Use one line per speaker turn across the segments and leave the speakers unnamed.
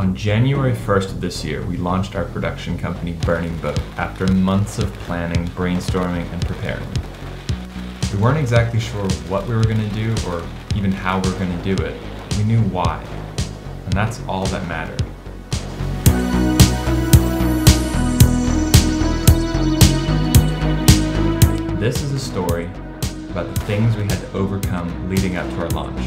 On January 1st of this year, we launched our production company, Burning Boat, after months of planning, brainstorming, and preparing. We weren't exactly sure what we were going to do or even how we were going to do it. We knew why, and that's all that mattered. This is a story about the things we had to overcome leading up to our launch.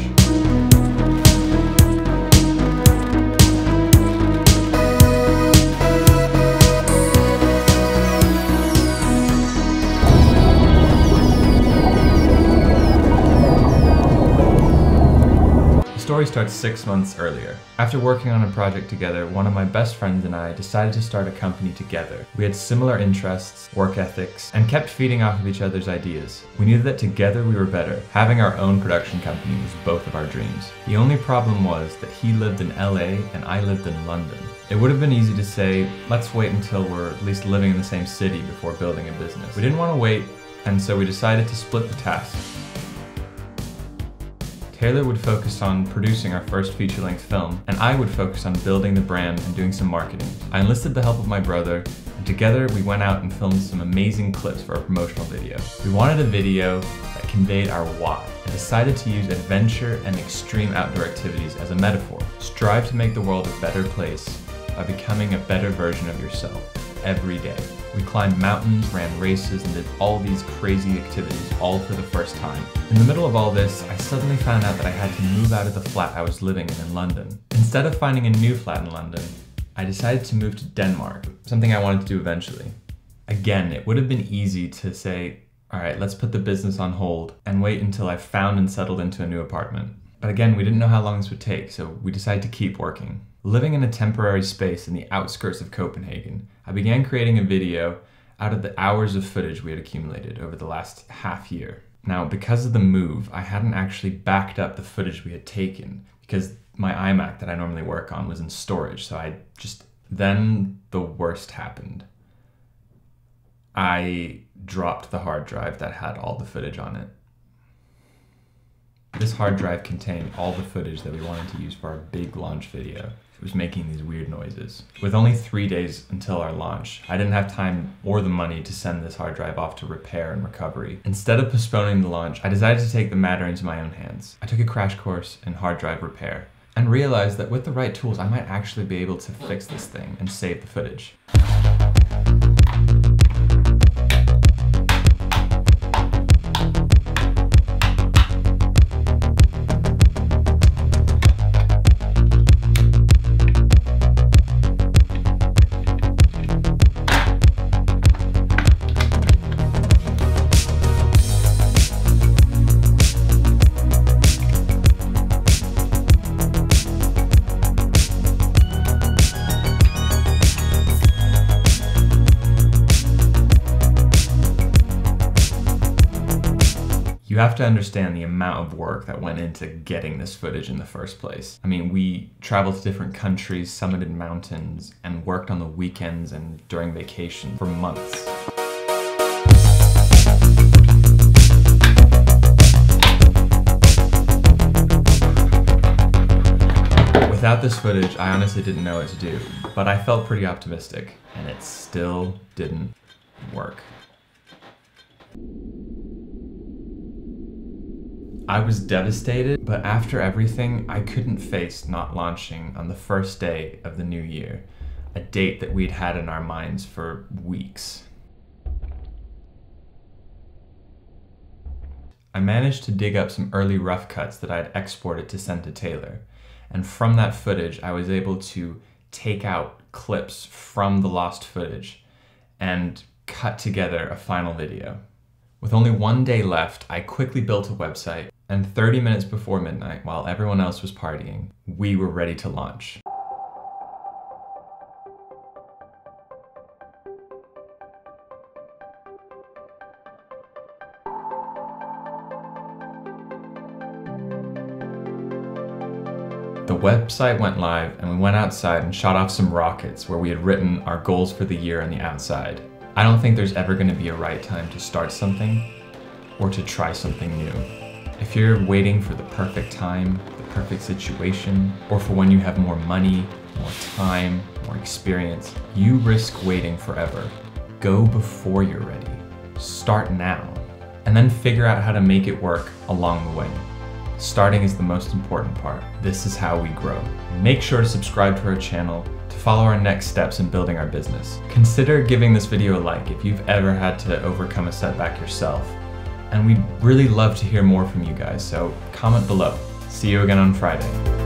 The story starts 6 months earlier. After working on a project together, one of my best friends and I decided to start a company together. We had similar interests, work ethics, and kept feeding off of each other's ideas. We knew that together we were better. Having our own production company was both of our dreams. The only problem was that he lived in LA and I lived in London. It would have been easy to say, let's wait until we're at least living in the same city before building a business. We didn't want to wait, and so we decided to split the task. Taylor would focus on producing our first feature-length film, and I would focus on building the brand and doing some marketing. I enlisted the help of my brother, and together we went out and filmed some amazing clips for our promotional video. We wanted a video that conveyed our why, and decided to use adventure and extreme outdoor activities as a metaphor. Strive to make the world a better place by becoming a better version of yourself every day. We climbed mountains, ran races, and did all these crazy activities, all for the first time. In the middle of all this, I suddenly found out that I had to move out of the flat I was living in London. Instead of finding a new flat in London, I decided to move to Denmark, something I wanted to do eventually. Again, it would have been easy to say, all right, let's put the business on hold and wait until I found and settled into a new apartment. But again, we didn't know how long this would take, so we decided to keep working. Living in a temporary space in the outskirts of Copenhagen, I began creating a video out of the hours of footage we had accumulated over the last half year. Now, because of the move, I hadn't actually backed up the footage we had taken because my iMac that I normally work on was in storage, so then the worst happened. I dropped the hard drive that had all the footage on it. This hard drive contained all the footage that we wanted to use for our big launch video. It was making these weird noises. With only 3 days until our launch, I didn't have time or the money to send this hard drive off to repair and recovery. Instead of postponing the launch, I decided to take the matter into my own hands. I took a crash course in hard drive repair and realized that with the right tools, I might actually be able to fix this thing and save the footage. You have to understand the amount of work that went into getting this footage in the first place. I mean, we traveled to different countries, summited mountains, and worked on the weekends and during vacation for months. Without this footage, I honestly didn't know what to do, but I felt pretty optimistic, and it still didn't work. I was devastated, but after everything, I couldn't face not launching on the first day of the new year, a date that we'd had in our minds for weeks. I managed to dig up some early rough cuts that I'd exported to send to Taylor, and from that footage, I was able to take out clips from the lost footage and cut together a final video. With only 1 day left, I quickly built a website, and 30 minutes before midnight, while everyone else was partying, we were ready to launch. The website went live, and we went outside and shot off some rockets where we had written our goals for the year on the outside. I don't think there's ever going to be a right time to start something or to try something new. If you're waiting for the perfect time, the perfect situation, or for when you have more money, more time, more experience. You risk waiting forever. Go before you're ready. Start now, and then figure out how to make it work along the way. Starting is the most important part. This is how we grow. Make sure to subscribe to our channel to follow our next steps in building our business. Consider giving this video a like if you've ever had to overcome a setback yourself. And we'd really love to hear more from you guys, so comment below. See you again on Friday.